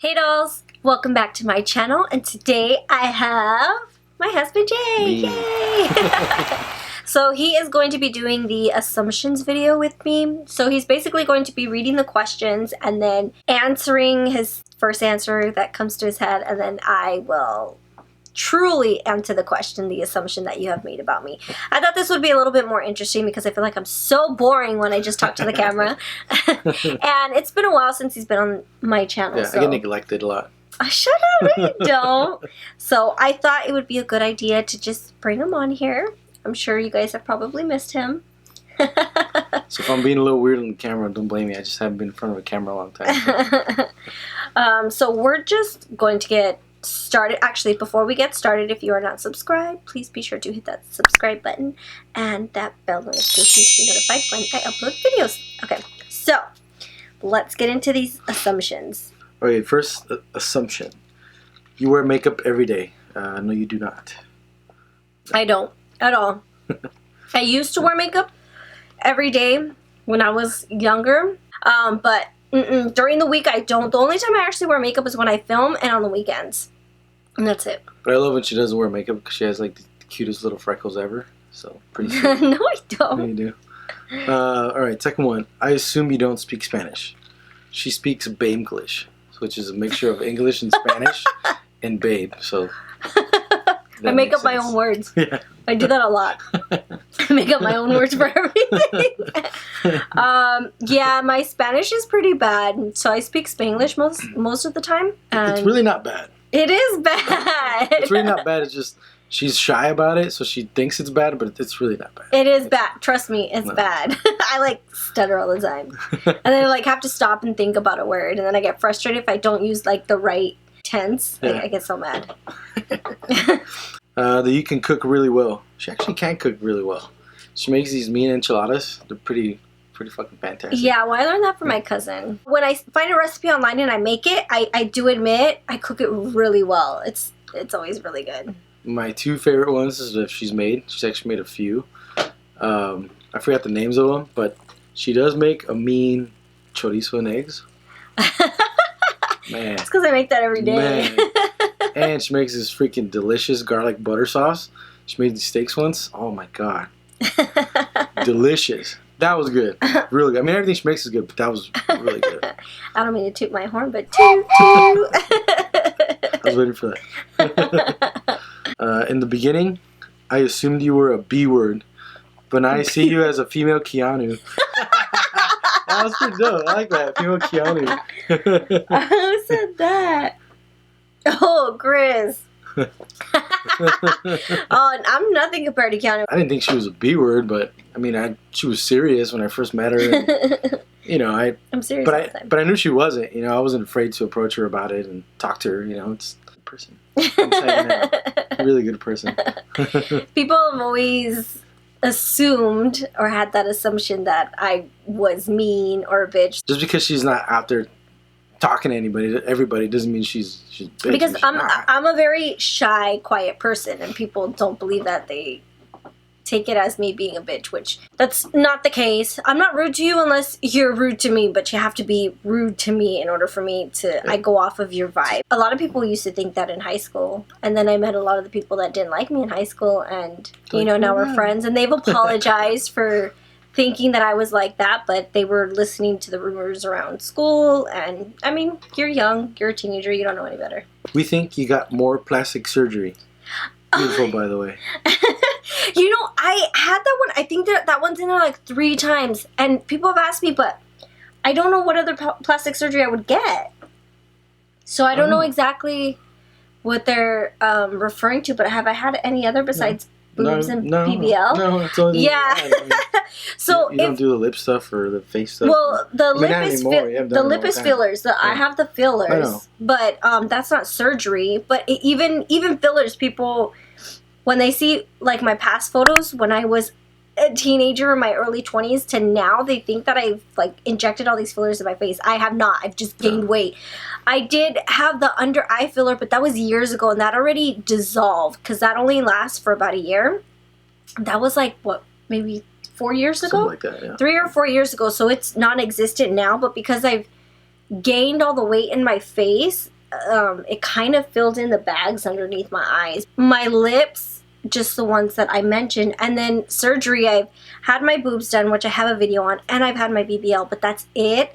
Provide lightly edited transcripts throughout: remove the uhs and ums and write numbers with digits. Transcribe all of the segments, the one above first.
Hey dolls, welcome back to my channel, and today I have my husband Jay. Yay! So he is going to be doing the assumptions video with me. So he's basically going to be reading the questions and then answering his first answer that comes to his head, and then I will truly answer the question, the assumption that you have made about me. I thought this would be a little bit more interesting because I feel like I'm so boring when I just talk to the camera. And it's been a while since he's been on my channel. Yeah, so. I get neglected a lot. Shut up, really don't. So I thought it would be a good idea to just bring him on here. I'm sure you guys have probably missed him. So if I'm being a little weird on the camera, don't blame me. I just haven't been in front of a camera a long time. So we're just going to get started. Actually, before we get started, if you are not subscribed, please be sure to hit that subscribe button and that bell notification to be notified when I upload videos. Okay, so let's get into these assumptions. Okay, first assumption. You wear makeup every day. No, you do not. I don't at all. I used to wear makeup every day when I was younger, but during the week I don't. The only time I actually wear makeup is when I film and on the weekends. And that's it. But I love when she doesn't wear makeup because she has like the cutest little freckles ever. So pretty sweet. No, I don't. Yeah, you do. Alright, second one. I assume you don't speak Spanish. She speaks Babe-English, which is a mixture of English and Spanish and babe. So I make up my own words. Yeah. I do that a lot. I make up my own words for everything. Yeah, my Spanish is pretty bad, so I speak Spanglish most of the time. It's really not bad. It is bad. It's really not bad. It's just she's shy about it, so she thinks it's bad, but it's really not bad. It is bad. Trust me, it's bad. I like stutter all the time, and then I like have to stop and think about a word, and then I get frustrated if I don't use like the right tense. Yeah. I get so mad. That you can cook really well. She actually can cook really well. She makes these mean enchiladas. They're pretty fucking fantastic. Yeah, well, I learned that from my cousin. When I find a recipe online and I make it, I do admit I cook it really well. It's always really good. My two favorite ones is if she's made. She's actually made a few. I forgot the names of them, but she does make a mean chorizo and eggs. Man. It's because I make that every day. Man. And she makes this freaking delicious garlic butter sauce. She made these steaks once. Oh my god. Delicious. That was good. Really good. I mean, everything she makes is good, but that was really good. I don't mean to toot my horn, but toot toot. I was waiting for that. In the beginning, I assumed you were a B word, but now I see you as a female Keanu. That was pretty dope. I like that. Female Keanu. Who said that? Oh, Chris. Oh, I'm nothing compared to Keanu. I didn't think she was a B word, but I mean, she was serious when I first met her. And, you know, I'm serious all the time. But I knew she wasn't. You know, I wasn't afraid to approach her about it and talk to her. You know, it's a good person. A really good person. People have always assumed or had that assumption that I was mean or a bitch. Just because she's not out there talking to everybody doesn't mean she's bitch. Because I'm a very shy, quiet person, and people don't believe that. They take it as me being a bitch, which that's not the case. I'm not rude to you unless you're rude to me, but you have to be rude to me in order for me to I go off of your vibe. A lot of people used to think that in high school, and then I met a lot of the people that didn't like me in high school, and you know, now we're friends, and they've apologized for thinking that I was like that, but they were listening to the rumors around school, and I mean, you're young, you're a teenager, you don't know any better. We think you got more plastic surgery. Beautiful, by the way. You know, I had that one. I think that one's in there like 3 times, and people have asked me, but I don't know what other plastic surgery I would get. So I don't know exactly what they're referring to, but have I had any other besides boobs and BBL? No, it's only So you don't do the lip stuff or the face stuff. Well, the lip is fillers. I have the fillers, but that's not surgery. But even fillers, people, when they see like my past photos when I was a teenager in my early 20s to now, they think that I've like injected all these fillers in my face. I have not. I've just gained weight. I did have the under eye filler, but that was years ago, and that already dissolved because that only lasts for about a year. That was like, what, maybe 4 years ago? Something like that, yeah. 3 or 4 years ago, so it's non-existent now, but because I've gained all the weight in my face, it kind of filled in the bags underneath my eyes. My lips, just the ones that I mentioned, and then surgery. I've had my boobs done, which I have a video on, and I've had my BBL, but that's it.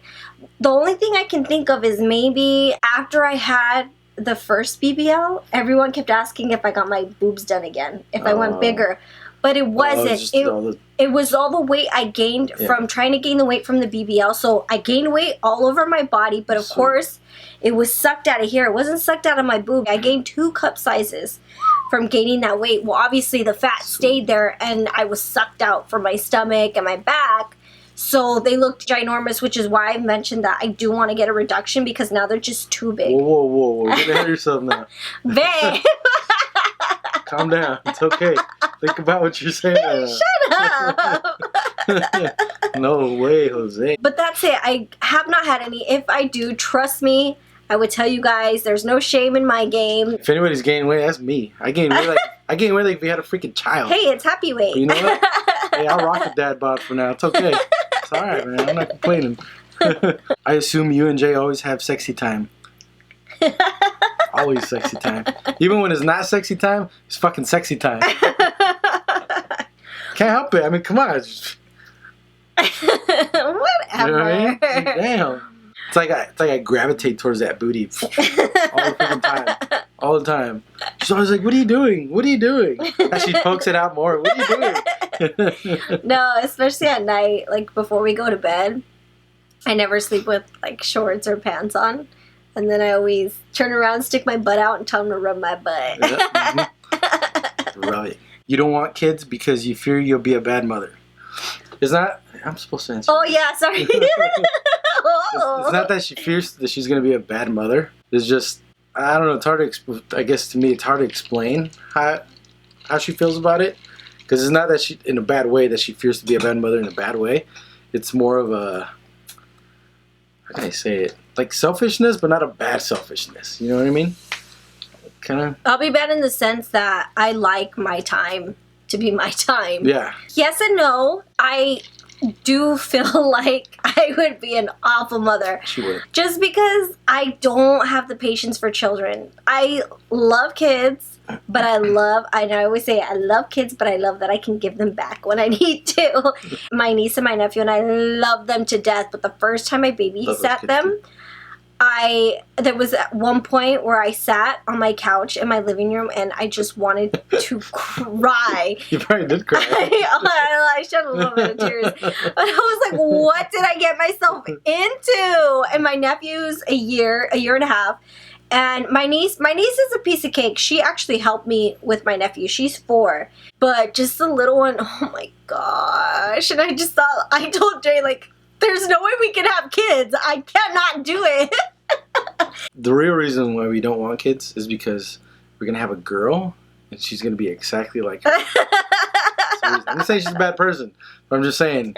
The only thing I can think of is maybe after I had the first BBL, everyone kept asking if I got my boobs done again, if I went bigger. But it wasn't. It was all the weight I gained from trying to gain the weight from the BBL. So I gained weight all over my body, but of course, it was sucked out of here. It wasn't sucked out of my boob. I gained 2 cup sizes from gaining that weight. Well, obviously the fat stayed there, and I was sucked out from my stomach and my back. So they looked ginormous, which is why I mentioned that I do want to get a reduction, because now they're just too big. Whoa. You're gonna hurt yourself now. Babe. Calm down. It's okay. Think about what you're saying right now. Shut up. No way, Jose. But that's it. I have not had any. If I do, trust me, I would tell you guys, there's no shame in my game. If anybody's gaining weight, that's me. I gain weight like if we had a freaking child. Hey, it's happy weight. But you know what? Hey, I'll rock the dad bod for now. It's okay. It's alright, man. I'm not complaining. I assume you and Jay always have sexy time. Always sexy time. Even when it's not sexy time, it's fucking sexy time. Can't help it. I mean, come on. Whatever. You know what I mean? Damn. It's like I gravitate towards that booty all the freaking time. All the time. She's always like, "What are you doing? What are you doing?" And she pokes it out more. What are you doing? No, especially at night, like before we go to bed. I never sleep with like shorts or pants on. And then I always turn around, stick my butt out, and tell them to rub my butt. Rub it. You don't want kids because you fear you'll be a bad mother. It's not... I'm supposed to answer. Oh, yeah, sorry. It's not that she fears that she's going to be a bad mother. It's just... I don't know. It's hard to... I guess to me, it's hard to explain how she feels about it. Because it's not that she... in a bad way, that she fears to be a bad mother in a bad way. It's more of a... how can I say it? Like selfishness, but not a bad selfishness. You know what I mean? Kind of. I'll be bad in the sense that I like my time to be my time. Yeah. Yes and no. I do feel like I would be an awful mother. She would. Just because I don't have the patience for children. I love kids, but I always say I love kids, but I love that I can give them back when I need to. My niece and my nephew and I love them to death, but the first time I babysat them, there was at one point where I sat on my couch in my living room and I just wanted to cry. You probably did cry. I shed a little bit of tears. But I was like, what did I get myself into? And my nephew's a year and a half. And my niece is a piece of cake. She actually helped me with my nephew. She's 4. But just the little one, oh my gosh. And I told Jay, like, there's no way we can have kids. I cannot do it. The real reason why we don't want kids is because we're going to have a girl and she's going to be exactly like her. I'm not saying she's a bad person, but I'm just saying.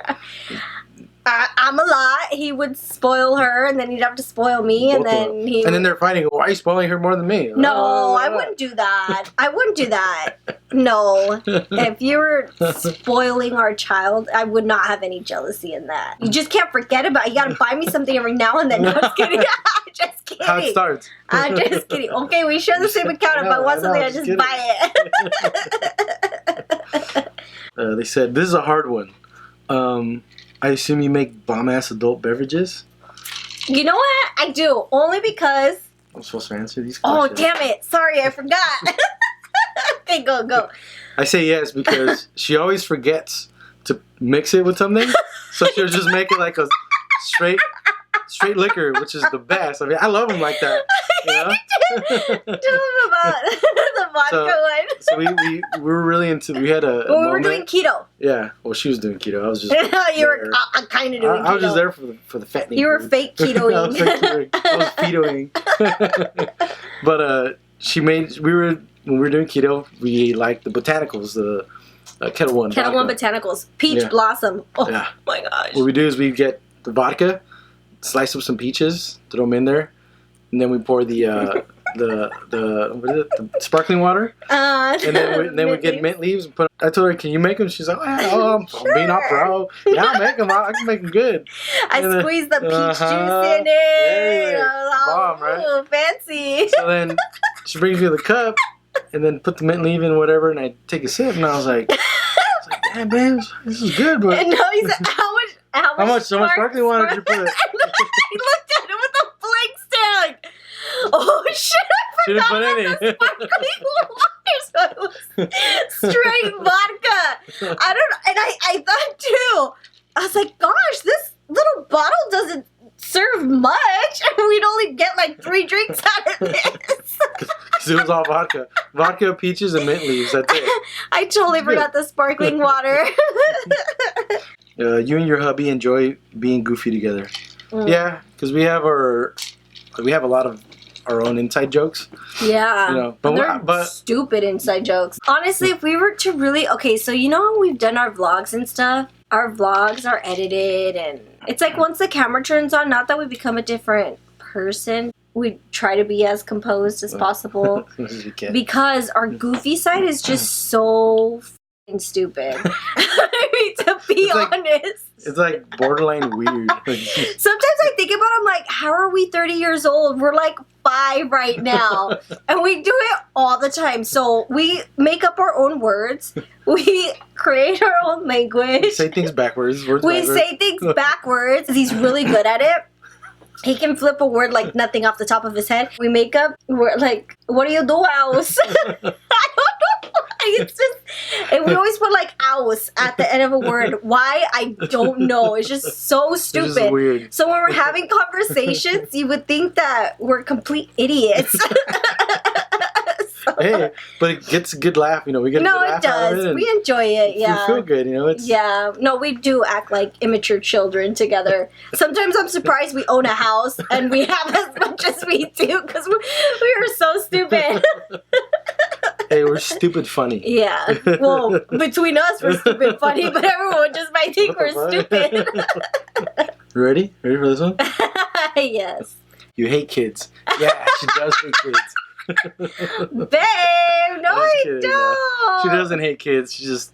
I'm a lot. He would spoil her, and then he'd have to spoil me, and then they're fighting. Why are you spoiling her more than me? No, I wouldn't do that. I wouldn't do that. No. If you were spoiling our child, I would not have any jealousy in that. You just can't forget about it. You gotta buy me something every now and then. No, I'm just kidding. Just kidding. How it starts. I'm just kidding. Okay, we share the same account. If I want something, I just buy it. They said, this is a hard one. I assume you make bomb-ass adult beverages? You know what? I do. Only because... I'm supposed to answer these questions. Oh, damn it. Sorry, I forgot. Okay, go. I say yes because she always forgets to mix it with something. So she'll just make it like a straight liquor, which is the best. I mean, I love them like that. You know? Tell them about the vodka one. So we were really into. We had a. Well, we were doing keto. Yeah. Well, she was doing keto. I was just. You were kind of doing keto. I was just there for the fattening. You were fake ketoing. I was fetoing. But when we were doing keto, we liked the botanicals, the Kettle One. Kettle One botanicals, peach blossom. Oh yeah. My gosh. What we do is we get the vodka, slice up some peaches, throw them in there, and then we pour the what is it? The sparkling water. And then we get mint leaves and put. I told her, "Can you make them?" She's like, I'm being all pro. Yeah, I'll make them. I can make them good." I squeezed the peach juice in it. Bomb, right? Fancy. So then she brings me the cup, and then put the mint leaf in, whatever, and I take a sip, and I was like, "Damn, man, this is good." But and no, he said, "How much sparkling water did you put?" He looked at it with a blank stare. Like, oh shit! I Shouldn't forgot put about any. the sparkling water. So it was straight vodka. I don't know, and I thought too. I was like, "Gosh, this little bottle doesn't serve much, and we'd only get like 3 drinks out of this." Because it was all vodka, peaches, and mint leaves. That's it. I totally forgot the sparkling water. You and your hubby enjoy being goofy together. Yeah, because we have a lot of our own inside jokes. Yeah, you know, but stupid inside jokes. Honestly, if we were to really so you know how we've done our vlogs and stuff. Our vlogs are edited, and it's like once the camera turns on, not that we become a different person. We try to be as composed as possible because our goofy side is just so f***ing stupid. I mean, to be honest. It's like borderline weird. Sometimes I think about it, I'm like, how are we 30 years old? We're like 5 right now. And we do it all the time. So we make up our own words. We create our own language. We say things backwards. Say things backwards. He's really good at it. He can flip a word like nothing off the top of his head. We make up, we're like, what do you do, house? I don't know. It's just, and we always put like "ouse" at the end of a word. Why? I don't know. It's just so stupid. It's just weird. So when we're having conversations, you would think that we're complete idiots. Hey, but it gets a good laugh, you know. We get a good laugh out of it. We enjoy it, yeah. We feel good, you know. Yeah. No, we do act like immature children together. Sometimes I'm surprised we own a house and we have as much as we do because we are so stupid. Hey, we're stupid funny. Yeah. Well, between us, we're stupid funny, but everyone just might think we're stupid. You ready? Ready for this one? Yes. You hate kids. Yeah, she does hate kids. Babe, no, I don't. No. She doesn't hate kids. She just,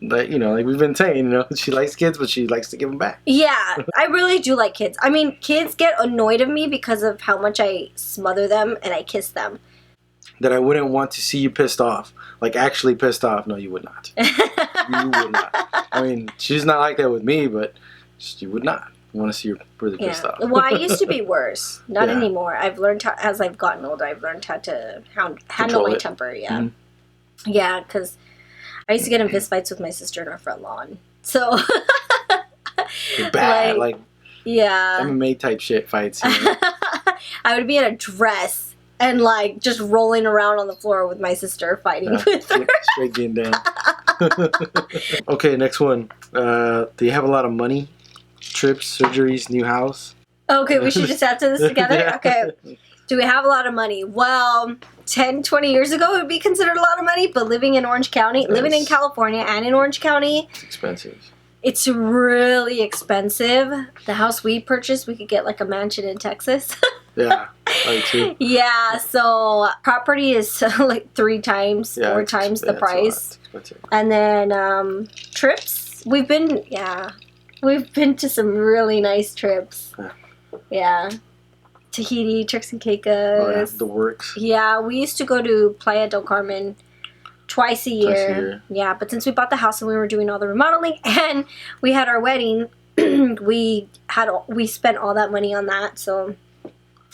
like, you know, like we've been saying, you know, she likes kids, but she likes to give them back. Yeah, I really do like kids. I mean, kids get annoyed of me because of how much I smother them and I kiss them. That I wouldn't want to see you pissed off. Like, actually pissed off. No, you would not. You would not. I mean, she's not like that with me, but you would not. I want to see her really pissed off. Well, I used to be worse. Not anymore. I've learned how, as I've gotten older, I've learned how to handle my temper. Yeah. Mm-hmm. Yeah, because I used to get in fist fights with my sister in our front lawn. So. Bad. Like yeah. MMA type shit fights. You know? I would be in a dress and like just rolling around on the floor with my sister fighting with her. Straight getting down. Okay, next one. Do you have a lot of money? Trips, surgeries, new house? Okay, we should just answer this together? Yeah. Okay. Do we have a lot of money? Well, 10, 20 years ago it would be considered a lot of money, but living in Orange County, living in California and in Orange County, it's expensive. It's really expensive. The house we purchased, we could get like a mansion in Texas. Yeah, like too. Yeah, so property is like 3 times, 4 times the price. And then trips, we've been to some really nice trips. Yeah. Tahiti, Turks and Caicos. Oh, yeah, the works. Yeah, we used to go to Playa del Carmen twice a year. Yeah, but since we bought the house and we were doing all the remodeling and we had our wedding, we spent all that money on that. So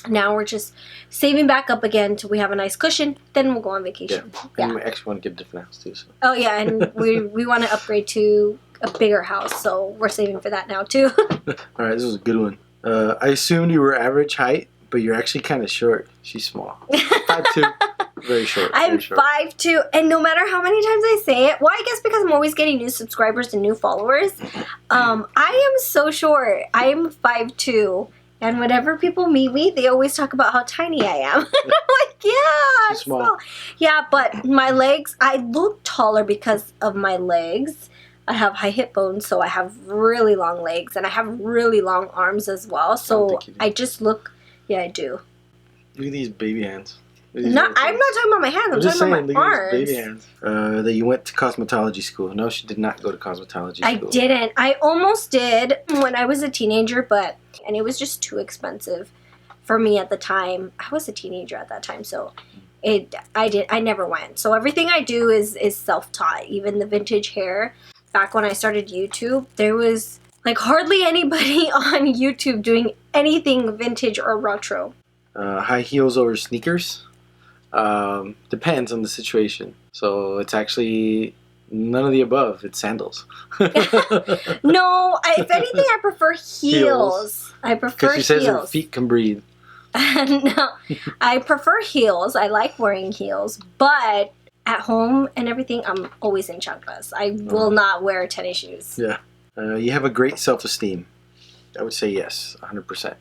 now we're just saving back up again till we have a nice cushion. Then we'll go on vacation. Yeah, and we actually want to get a different house too. So. Oh yeah, and we want to upgrade to a bigger house, so we're saving for that now too. All right, this was a good one. I assumed you were average height, but you're actually kind of short. She's small. 5'2". Very short. I'm 5'2", and no matter how many times I say it, well, I guess because I'm always getting new subscribers and new followers, I am so short. I'm 5'2", and whenever people meet me, they always talk about how tiny I am. And I'm like, yeah, I'm small. Yeah, but my legs, I look taller because of my legs. I have high hip bones, so I have really long legs, and I have really long arms as well. So I just look, yeah, I do. Look at these baby hands. I'm not talking about my hands. I'm just talking saying, about my arms. Look at these baby hands. That you went to cosmetology school. No, she did not go to cosmetology school. I didn't. I almost did when I was a teenager, and it was just too expensive for me at the time. I was a teenager at that time, so I never went. So everything I do is self-taught. Even the vintage hair. Back when I started YouTube, there was like hardly anybody on YouTube doing anything vintage or retro. High heels over sneakers. Depends on the situation. So it's actually none of the above. It's sandals. No, if anything, I prefer heels. I prefer because she heels. says her feet can breathe. No, I prefer heels. I like wearing heels, but at home and everything, I'm always in chanclas. I will not wear tennis shoes. Yeah. You have a great self-esteem. I would say yes, 100%.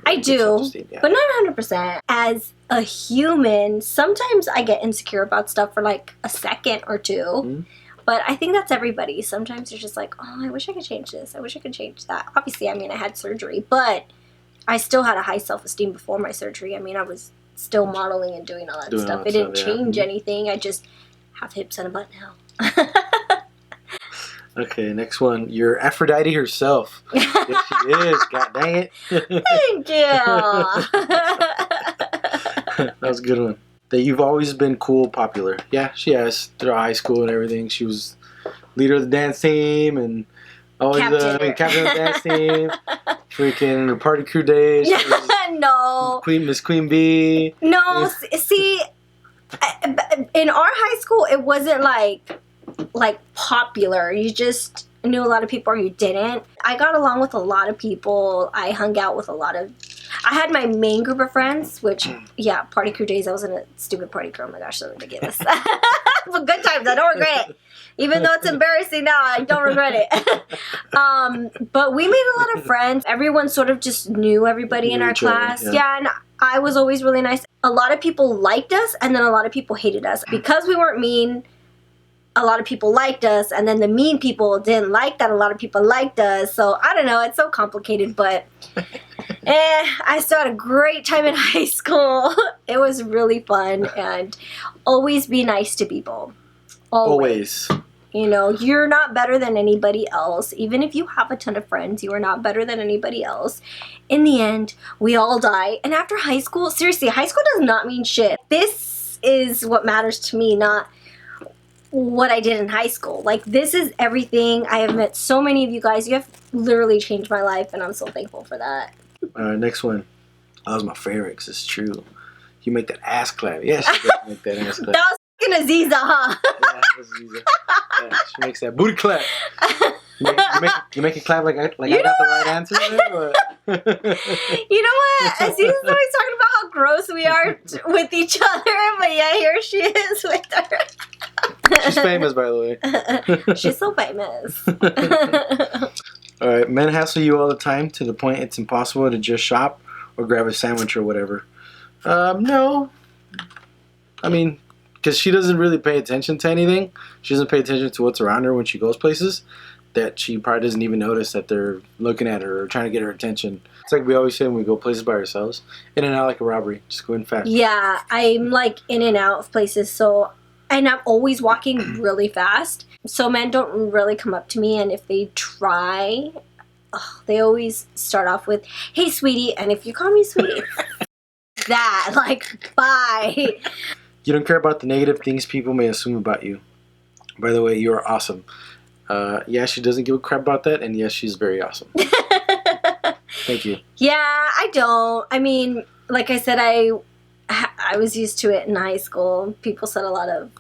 I do, but not 100%. As a human, sometimes I get insecure about stuff for like a second or two. Mm-hmm. But I think that's everybody. Sometimes you're just like, oh, I wish I could change this. I wish I could change that. Obviously, I mean, I had surgery, but I still had a high self-esteem before my surgery. I mean, I was still modeling and doing all that stuff. It didn't change anything. I just have hips and a butt now. Okay, next one. You're Aphrodite herself. Yes, she is. God dang it. Thank you. That was a good one. That you've always been cool, popular. Yeah, she has. Throughout high school and everything. She was leader of the dance team and always captain of the dance team. Freaking the party crew days. No. Miss Queen Bee. No, see, in our high school, it wasn't like popular. You just knew a lot of people or you didn't. I got along with a lot of people. I hung out with I had my main group of friends, which, yeah, party crew days. I was in a stupid party crew. Oh my gosh, so ridiculous. But good times. I don't regret it. Even though it's embarrassing now, I don't regret it. But we made a lot of friends. Everyone sort of just knew everybody in our class. Yeah, and I was always really nice. A lot of people liked us, and then a lot of people hated us. Because we weren't mean, a lot of people liked us, and then the mean people didn't like that a lot of people liked us. So, I don't know. It's so complicated, but I still had a great time in high school. It was really fun, and always be nice to people. Always. You know, you're not better than anybody else. Even if you have a ton of friends, you are not better than anybody else. In the end, we all die. And after high school, seriously, high school does not mean shit. This is what matters to me, not what I did in high school. Like, this is everything. I have met so many of you guys. You have literally changed my life, and I'm so thankful for that. Next one. That was my favorite, because it's true. You make that ass clap. Yes, you make that ass clap. That was fucking Aziza, huh? Yeah, that was Aziza. Yeah, she makes that booty clap. You make it clap like I got the right answer there? Or? You know what? Aziza's always talking about how gross we are with each other, but yeah, here she is with her. She's famous, by the way. She's so famous. Alright, men hassle you all the time to the point it's impossible to just shop or grab a sandwich or whatever. No. I mean, because she doesn't really pay attention to anything. She doesn't pay attention to what's around her when she goes places. That she probably doesn't even notice that they're looking at her or trying to get her attention. It's like we always say when we go places by ourselves. In and out like a robbery. Just go in fast. Yeah, I'm like in and out of places, so... And I'm always walking really fast. So men don't really come up to me, and if they try, they always start off with, hey, sweetie. And if you call me sweetie, that, like, bye. You don't care about the negative things people may assume about you. By the way, you are awesome. Yeah, she doesn't give a crap about that, and yes, she's very awesome. Thank you. Yeah, I don't. I mean, like I said, I was used to it in high school. People said a lot of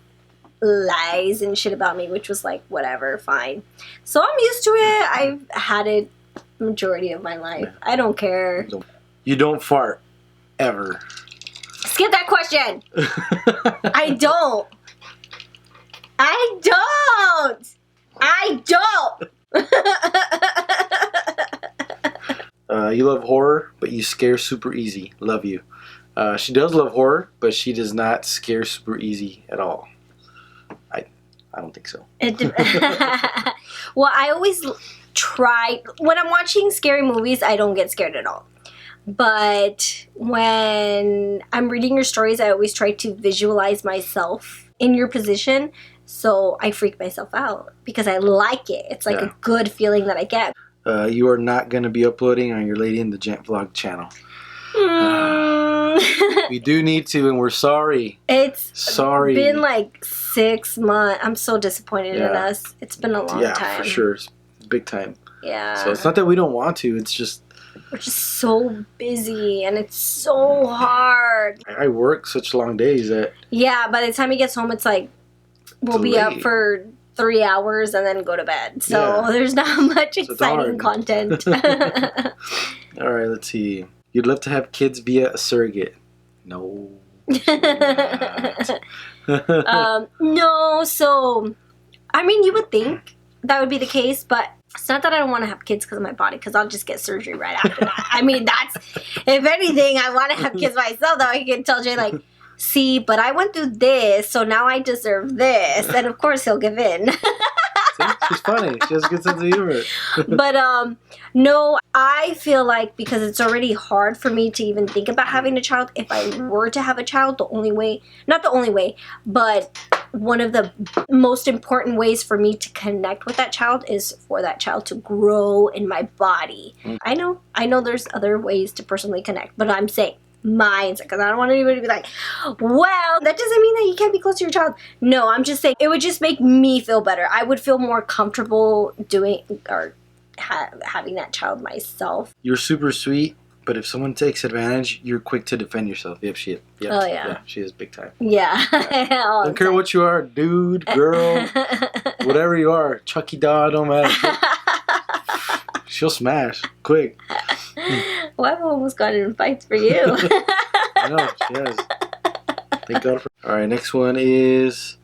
lies and shit about me, which was like, whatever, fine. So I'm used to it. I've had it majority of my life. Yeah. I don't care. You don't fart, ever. Skip that question. I don't. I don't. I don't. You love horror, but you scare super easy. Love you. She does love horror, but she does not scare super easy at all. I don't think so. Well, I always try... When I'm watching scary movies, I don't get scared at all. But when I'm reading your stories, I always try to visualize myself in your position. So I freak myself out because I like it. It's like a good feeling that I get. You are not going to be uploading on your Lady in the Gent vlog channel. We do need to, and we're sorry. It's been like 6 months. I'm so disappointed in us. It's been a long time. Yeah, for sure. It's big time. Yeah. So it's not that we don't want to. It's just... We're just so busy, and it's so hard. I work such long days that... Yeah, by the time he gets home, it's like... We'll be up for 3 hours and then go to bed. So there's not much exciting content. All right, let's see. You'd love to have kids via a surrogate. No. No, so... I mean, you would think that would be the case, but... It's not that I don't want to have kids because of my body, because I'll just get surgery right after that. I mean, that's, if anything, I want to have kids myself, though. I can tell Jay, like, see, but I went through this, so now I deserve this. And of course, he'll give in. See? She's funny. She has a good sense of humor. But, no, I feel like because it's already hard for me to even think about having a child, if I were to have a child, the only way, not the only way, but one of the most important ways for me to connect with that child is for that child to grow in my body. I know there's other ways to personally connect, but I'm saying mine, because I don't want anybody to be like, well, that doesn't mean that you can't be close to your child. No, I'm just saying it would just make me feel better. I would feel more comfortable doing or having that child myself. You're super sweet, but if someone takes advantage, you're quick to defend yourself. Yep, she is big time. Yeah. Don't care what you are, dude, girl, whatever you are, Chucky doll, don't matter. She'll smash quick. Well, I've almost gotten in fights for you. I know, she has. Thank God for... All right, next one is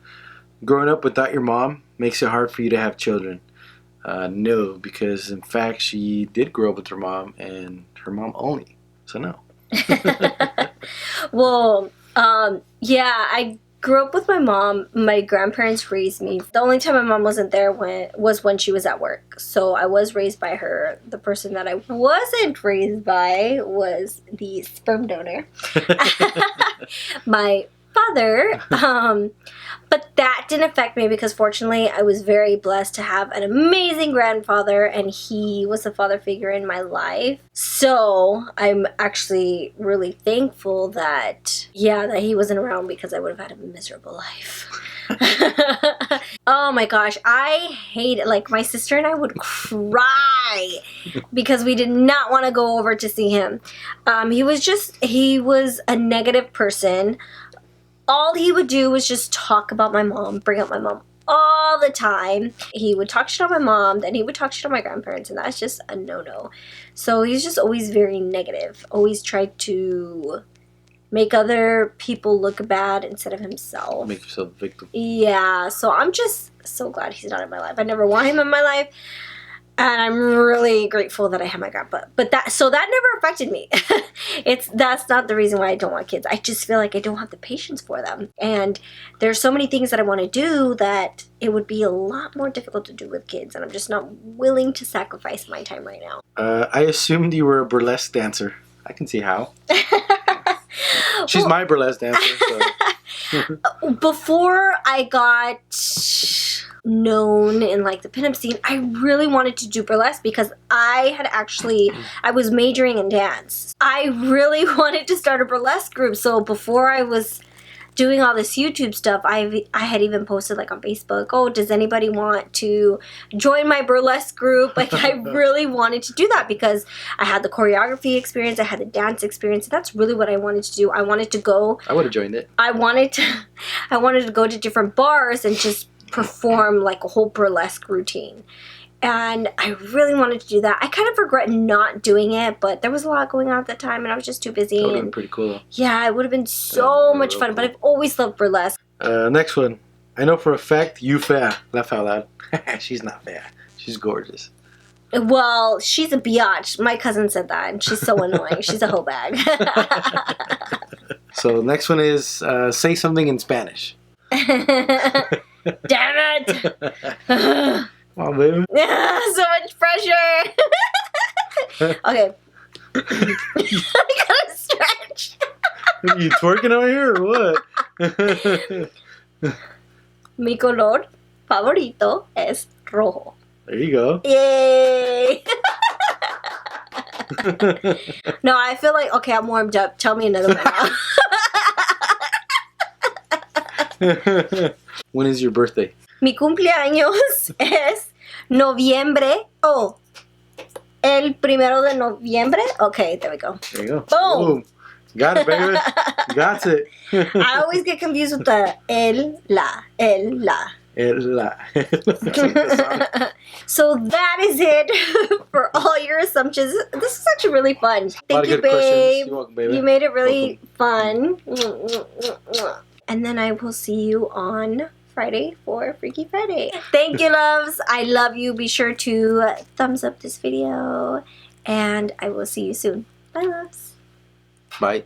growing up without your mom makes it hard for you to have children. No, because in fact she did grow up with her mom and her mom only. So no. Well, yeah, I grew up with my mom. My grandparents raised me. The only time my mom wasn't there was when she was at work. So I was raised by her. The person that I wasn't raised by was the sperm donor. My father. But that didn't affect me because fortunately I was very blessed to have an amazing grandfather, and he was the father figure in my life. So I'm actually really thankful that he wasn't around, because I would have had a miserable life. Oh my gosh, I hate it. Like, my sister and I would cry because we did not want to go over to see him. He was a negative person. All he would do was just talk about my mom, bring up my mom all the time. He would talk shit on my mom, then he would talk shit on my grandparents, and that's just a no-no. So he's just always very negative, always tried to make other people look bad instead of himself. Make yourself a victim. Yeah, so I'm just so glad he's not in my life. I never want him in my life. And I'm really grateful that I have my grandpa. But that never affected me. That's not the reason why I don't want kids. I just feel like I don't have the patience for them. And there's so many things that I want to do that it would be a lot more difficult to do with kids. And I'm just not willing to sacrifice my time right now. I assumed you were a burlesque dancer. I can see how. She's my burlesque dancer. So. Before I got known in like the pinup scene, I really wanted to do burlesque because I was majoring in dance. I really wanted to start a burlesque group. So before I was doing all this YouTube stuff, I had even posted like on Facebook, oh, does anybody want to join my burlesque group? Like, I really wanted to do that because I had the choreography experience, I had the dance experience. That's really what I wanted to do. I would have joined it. I wanted to go to different bars and just perform like a whole burlesque routine. And I really wanted to do that. I kind of regret not doing it, but there was a lot going on at the time and I was just too busy. That would have been pretty cool. Yeah, it would have been so much fun, but I've always loved burlesque. Next one. I know for a fact you fair. Laugh out loud. She's not fair. She's gorgeous. Well, she's a biatch. My cousin said that, and she's so annoying. She's a hoe bag. So next one is say something in Spanish. Damn it! Come on, baby. So much pressure. Okay. I gotta stretch. Are you twerking over here or what? Mi color favorito es rojo. There you go. Yay! No, I feel like, okay, I'm warmed up. Tell me another one. When is your birthday? Mi cumpleaños es noviembre. Oh, el 1 de noviembre. Okay, there we go. There you go. Boom. Got it, baby. Got it. I always get confused with the el, la. So that is it for all your assumptions. This is actually really fun. Thank you, babe. You're welcome, baby. You made it really fun. And then I will see you on Friday for Freaky Friday. Thank you, loves. I love you. Be sure to thumbs up this video. And I will see you soon. Bye, loves. Bye.